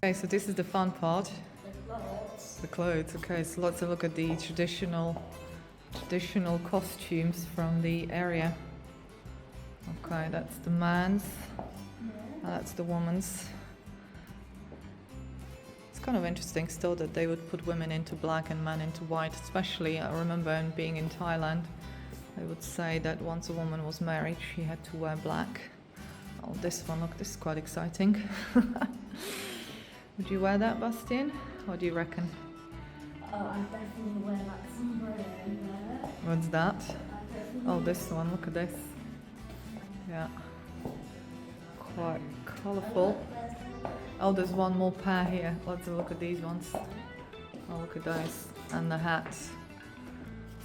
Okay, so this is the fun part. The clothes. Okay, so let's have a look at the traditional costumes from the area. Okay, that's the man's. That's the woman's. It's kind of interesting still that they would put women into black and men into white. Especially, I remember being in Thailand, they would say that once a woman was married, she had to wear black. Oh, this one, look, this is quite exciting. Would you wear that, Bastian? What do you reckon? Oh, I definitely wear like sombrero there. What's that? Oh, this one, look at this. Yeah. Quite colourful. Oh, there's one more pair here. Let's have a look at these ones. Oh, look at those. And the hats.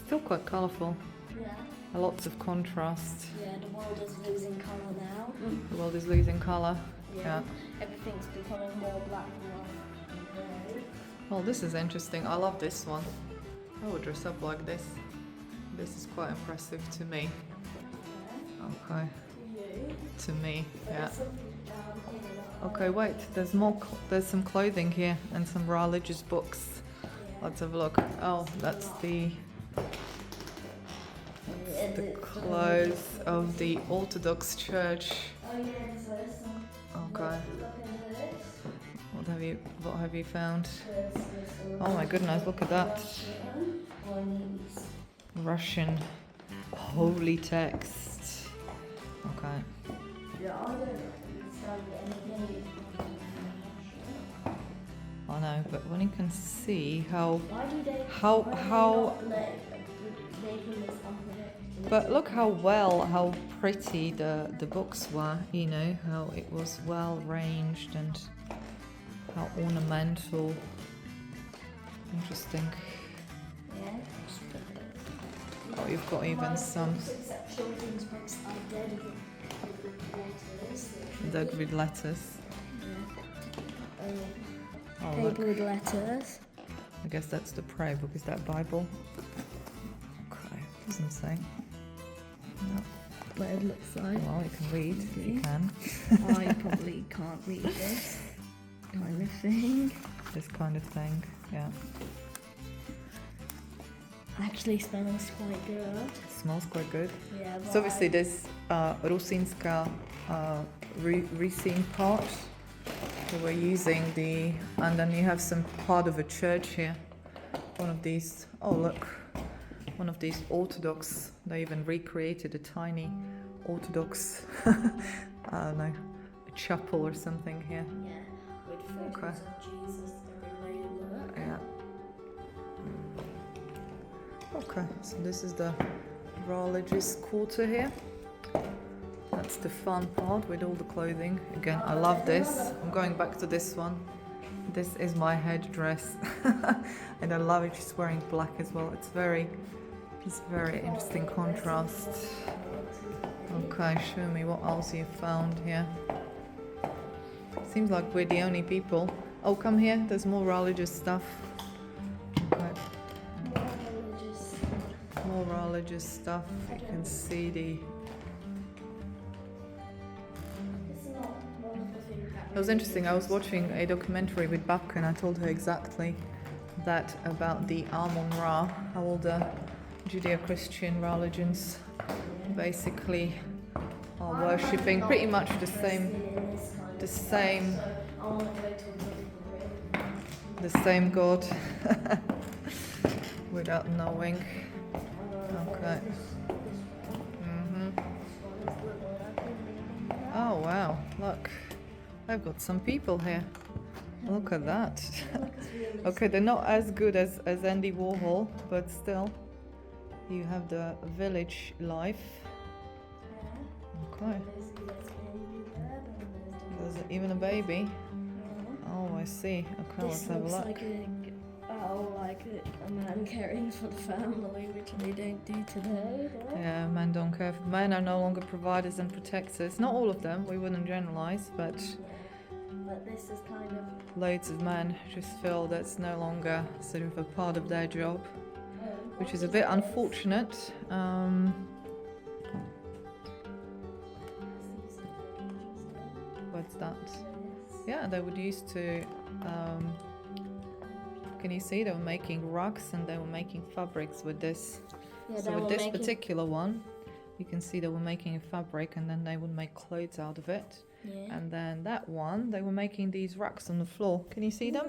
Still quite colourful. Yeah. Lots of contrast. Yeah, the world is losing colour now. The world is losing colour. Yeah. Everything's becoming more black and white and grey. Well, this is interesting. I love this one. I would dress up like this. This is quite impressive to me. Okay. To me, yeah. Okay, wait. There's more. There's some clothing here and some religious books. Let's have a look. Oh, that's the clothes of the Orthodox Church. Oh yeah, so some. Okay. Look at this. What have you found? Oh my goodness, look at that. Russian holy text. Okay. Yeah, I don't understand anything. I know, but when you can see how Why do they how making this unpredictable? but look how pretty the books were, you know, how it was well ranged and how ornamental. Interesting. Yeah. Oh, you've got even some Except children's books are dead with letters. dead with letters. Oh, Paper look. with letters. I guess that's the prayer book. Is that Bible? Okay, doesn't say. No. What it looks like. Well, you can read if you can. I probably can't read this kind of thing. This kind of thing, yeah. Actually smells quite good. Smells quite good. Yeah, So obviously there's Rusinska Rusin part. So we're using and then you have some part of a church here. One of these, oh look, one of these Orthodox, they even recreated a tiny Orthodox, I don't know, a chapel or something here. Yeah, with photos of Jesus everywhere. Yeah. Okay, so this is the religious quarter here. That's the fun part with all the clothing. Again, I love this. I'm going back to this one. This is my headdress. And I love it. She's wearing black as well. It's very interesting contrast. Okay, show me what else you found here. Seems like we're the only people. Oh, come here. There's more religious stuff. Okay. More religious stuff. You can see the. It was interesting. I was watching a documentary with Babka and I told her exactly that about the Amun Ra, how all the Judeo-Christian religions basically are worshipping pretty much the same God without knowing. Okay. Oh wow, look. I've got some people here. Look at that. Okay, they're not as good as Andy Warhol, but still. You have the village life. Okay. There's even a baby. Oh, I see. Okay, let's have a look. Like a man caring for the family, which they don't do today. Yeah, men don't care. Men are no longer providers and protectors. Not all of them, we wouldn't generalise, but this is kind of loads of men just feel that's no longer sort of a part of their job, which is a bit unfortunate. What's that? Yeah, they would used to. Can you see they were making rugs and they were making fabrics with this? Yeah, So with this particular one, you can see they were making a fabric and then they would make clothes out of it. Yeah. And then that one, they were making these rugs on the floor. Can you see them?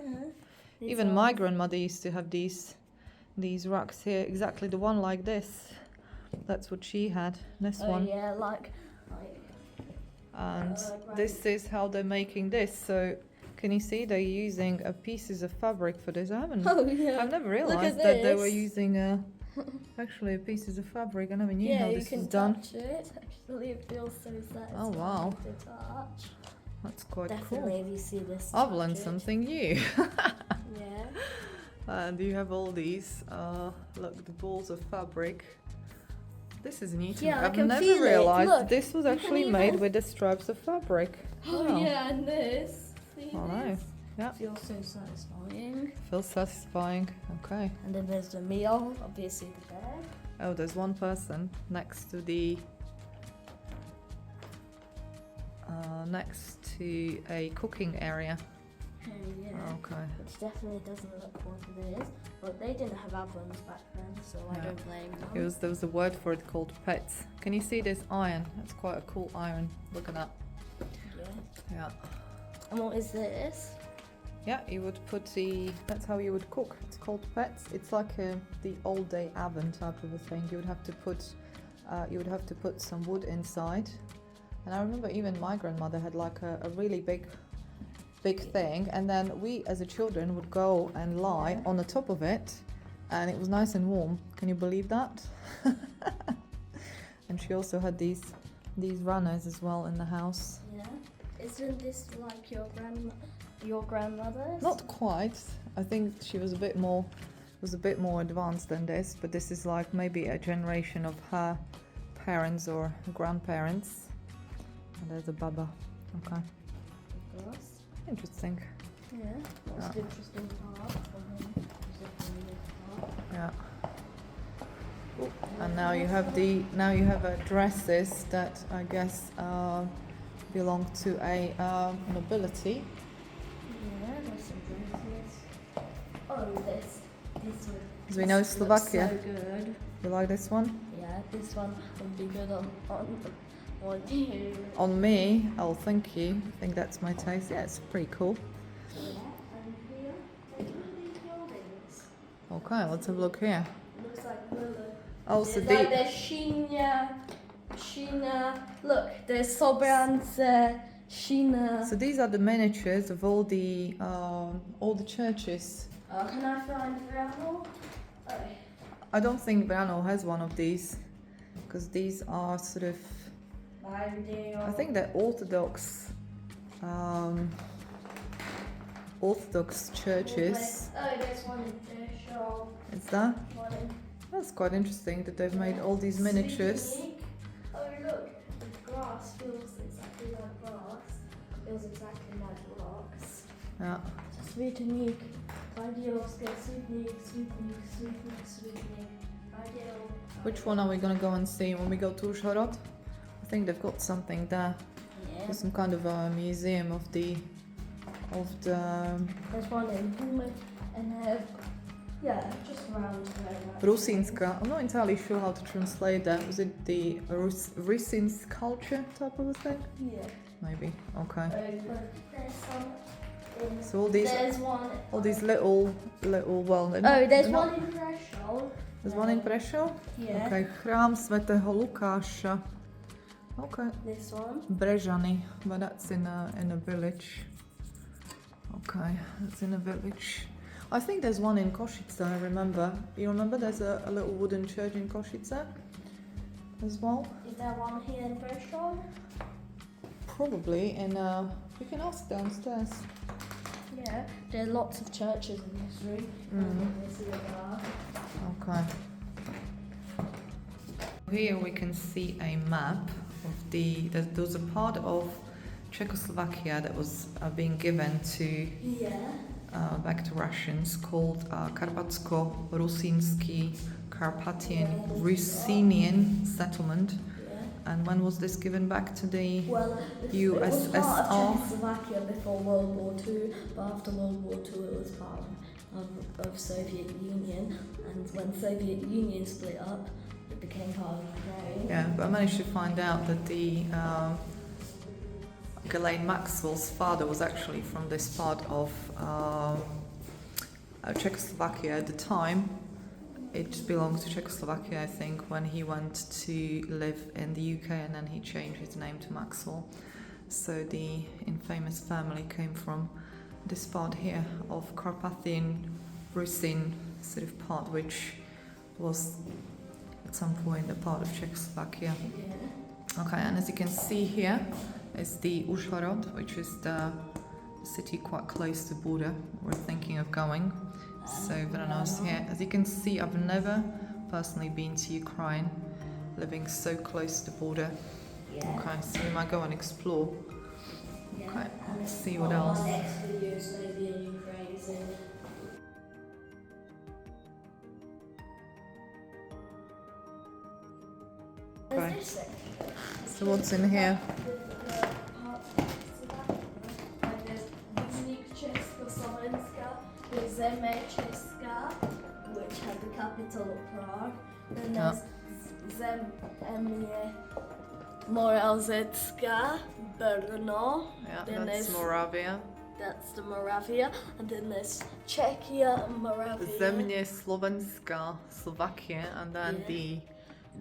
Yeah. Even my grandmother used to have these rugs here, exactly the one like this. That's what she had. This one. Yeah, like. And this is how they're making this. So can you see they're using pieces of fabric for this? I've never realized that they were using actually pieces of fabric. I never knew how this was done. Touch it. Actually, it feels so satisfying. Oh wow, to touch. that's quite Definitely, cool. if you see this. I've learned something new. Yeah. And you have all these, look, the balls of fabric. This is neat. Yeah, I I've can never feel it. realized Look, this was you actually can made even- with the stripes of fabric. Oh Wow. yeah, and this. See I know. this? Yeah. Feels so satisfying. Feels satisfying. Okay. And then there's the meal, obviously the bed. Oh, there's one person next to the next to a cooking area. Oh yeah. Okay. Which definitely doesn't look what it is. But they didn't have ovens back then, so I Yeah. don't blame them. There was a word for it called pets. Can you see this iron? That's quite a cool iron. Look at that. Yeah. Yeah. And what is this? Yeah, you would put that's how you would cook. It's called pets. It's like the old day oven type of a thing. You would have to put some wood inside. And I remember even my grandmother had like a really big thing, and then we as a children would go and lie on the top of it, and it was nice and warm. Can you believe that? And she also had these runners as well in the house. Yeah. Isn't this like your grandmother's? Not quite. I think she was a bit more advanced than this, but this is like maybe a generation of her parents or grandparents. And there's a baba. Okay. Of course. Interesting. Yeah. That's the interesting part for him. Yeah. And now you have dresses that I guess belong to a nobility. Yeah, there's some dresses. Oh, this one. As we know, This Slovakia. looks so good. You like this one? Yeah, this one would be good on you. On me? Oh, thank you. I think that's my taste. Yeah, it's pretty cool. Yeah, and here, look at these buildings. Okay, let's have a look here. Looks like Lulu. Oh, so There's like there's Sheena. Look, there's Sobrance, Sheena. so these are the miniatures of all the churches. Can I find Brano? Oh. I don't think Brno has one of these, because these are sort of, I think they're Orthodox churches. Oh, there's one in Pershall. Is that? One in That's quite interesting that they've made all these miniatures. Sweetnik. Oh, look, the grass feels exactly like grass. Feels exactly like rocks. Yeah. Sweetnik. Radiowska, Sweetnik. Radio. Which one are we gonna go and see when we go to Uzhhorod? I think they've got something there. Yeah. There's some kind of a museum of the. There's one in Pumet and yeah, just around there. Rusinska. I'm not entirely sure how to translate that. Was it the Rusin culture type of a thing? Yeah. Maybe. Okay. But there's some. So all these little well. There's one in Prešov. There's one in Prešov? Yeah. Okay, Chrám svätého Lukáša. Okay. This one. Brežany, but that's in a village. Okay, that's in a village. I think there's one in Košice, I remember. You remember there's a little wooden church in Košice as well? Is there one here in Prešov? Probably in we can ask downstairs. Yeah, there are lots of churches in this room. Okay. Here we can see a map of there was a part of Czechoslovakia that was being given to back to Russians called Karpatsko-Rusinski Carpathian Rusinian settlement. And when was this given back to the Well, it was part of USSR? Czechoslovakia before World War II, but after World War II it was part of Soviet Union, and when Soviet Union split up, it became part of Ukraine. Yeah, but I managed to find out that the Ghislaine Maxwell's father was actually from this part of Czechoslovakia at the time. It belonged to Czechoslovakia, I think, when he went to live in the UK, and then he changed his name to Maxwell. So the infamous family came from this part here of Carpathian Rusin sort of part, which was at some point a part of Czechoslovakia. Yeah. Okay, and as you can see here is the Užhorod, which is the city quite close to the border we're thinking of going. So very nice here. As you can see, I've never personally been to Ukraine, living so close to the border. Yeah. Okay, so we might go and explore. Yeah. Okay, And let's see what else. Our next video is going to be in Ukraine soon. Okay. What's this thing? So what's in here? Česká, which had the capital of Prague. Then Yeah. there's Země Moravská, Brno. Yeah, Then that's there's- Moravia. That's the Moravia. And then there's Czechia and Moravia. Země Slovenská, Slovakia, and then Yeah. the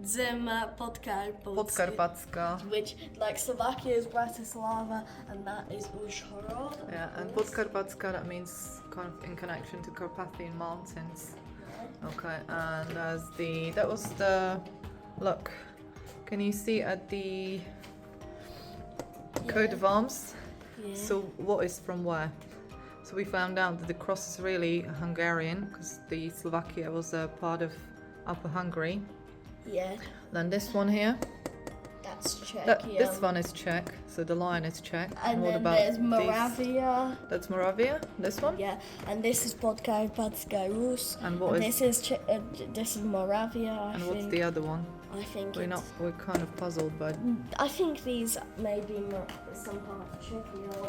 Zem Podkarpatská. Podkarpatská. Which, like, Slovakia is Bratislava and that is Užhorod. Yeah, and Podkarpatská, that means kind of in connection to Carpathian Mountains. Okay, and that was the, look, can you see at the coat of arms? Yeah. So what is from where? So we found out that the cross is really Hungarian, because the Slovakia was a part of Upper Hungary. Yeah, Then this one here, that's Czechia. this one is Czech, so the lion is Czech. And what then about there's these? Moravia. That's Moravia, this one? Yeah, and this is Podkarpatská Rus. And what is, This is Moravia. I and think. what's the other one? I think We're kind of puzzled by I think these may be some part of Czechia.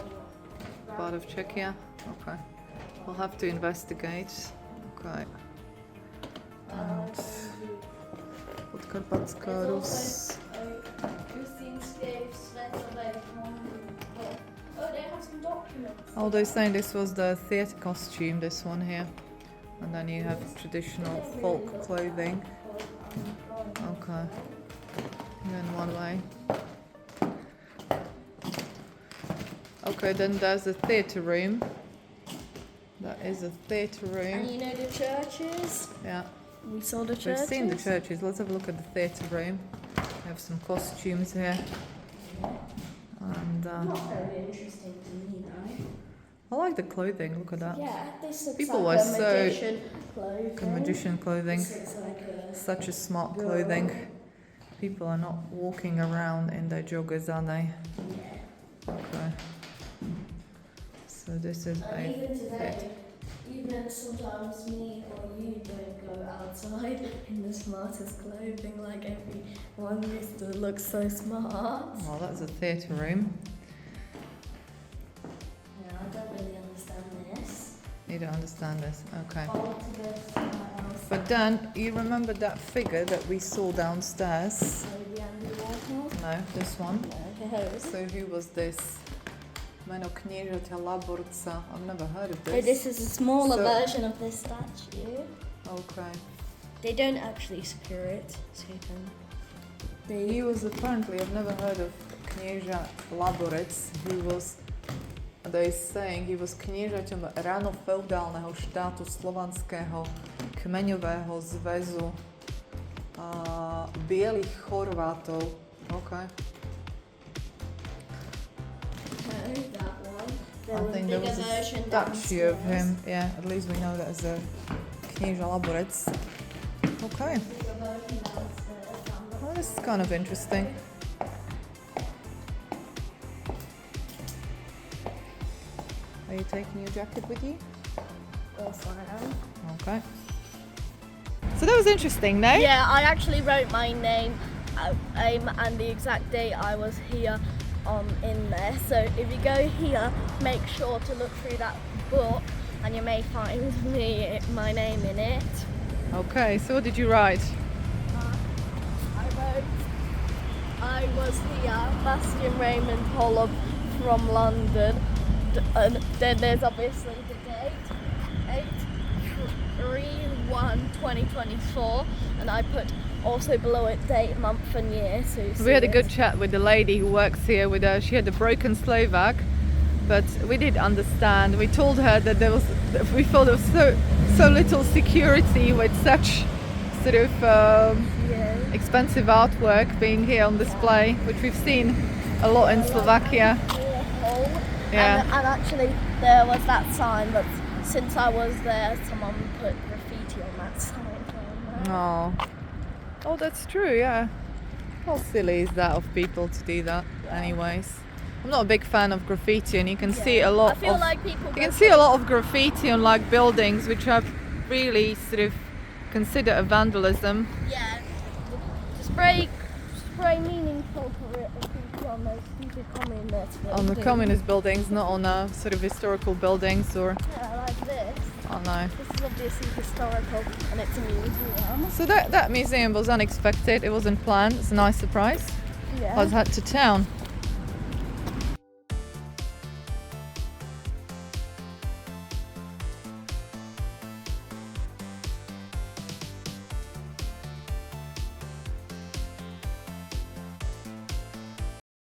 Or part of Czechia. Okay, we'll have to investigate. Okay. And Podkarpatská Rus. Oh, they have some documents. Oh, they're saying this was the theatre costume, this one here. And then you have traditional folk clothing. Okay. Then one way. Okay, then there's a theatre room. That is a theatre room. And you know the churches? Yeah. We saw the We've churches. seen the churches. Let's have a look at the theatre room. We have some costumes here. And Not very interesting to me, though. I like the clothing. Look at that. Yeah, this looks People like were a so- magician clothing. Magician clothing. This looks like a... Such a smart clothing. People are not walking around in their joggers, are they? Yeah. Okay. So this is And a even today, even sometimes me or you don't go outside in the smartest clothing, like everyone used to look so smart. well, that's a theatre room. Yeah, I don't really understand this. You don't understand this. Okay. I want to go somewhere else. But then you remember that figure that we saw downstairs? Maybe Andy Warhol? No, this one. Okay. So who was this? Meno kniežaťa Laborca. I've never heard of Oh, this. this is a smaller So- version of this statue. Okay. They don't actually secure it, so you can... He was apparently, I've never heard of knieža Laborec, who was, they saying he was kniežaťom ráno feudálneho štátu slovanského kmeňového zväzu bielých Chorvátov. Okay. That one. I think there was a statue of him. Yeah, at least we know that as a knieža Laborec. Okay. Well, this is kind of interesting. Are you taking your jacket with you? Yes, I am. Okay. So that was interesting, no? Yeah, I actually wrote my name and the exact date I was here in there. So if you go here, make sure to look through that book and you may find my name in it. Okay, so what did you write? I wrote, I was here, Bastion Raymond Hollow from London, and then there's obviously the date, 8/3/1/2024, and I put also below it date, month and year. So you We had a see good it. chat with the lady who works here with her. She had a broken Slovak, but we did understand. We told her that we thought there was so little security with such sort of Yeah. expensive artwork being here on display, which we've seen a lot in Slovakia. Yeah. And actually there was that sign, but since I was there, someone put graffiti on that sign. Oh, that's true, yeah. How silly is that of people to do that anyways? I'm not a big fan of graffiti, and you can see a lot I feel of like people you can see a lot of graffiti on like buildings which are really sort of considered a vandalism. Yeah. Spray meaningful graffiti on those stupid communist buildings. On the communist buildings, not on sort of historical buildings or Yeah, like this. oh no. This is obviously historical and it's a museum. So that museum was unexpected, it wasn't planned, it's a nice surprise. Yeah. I was head to town.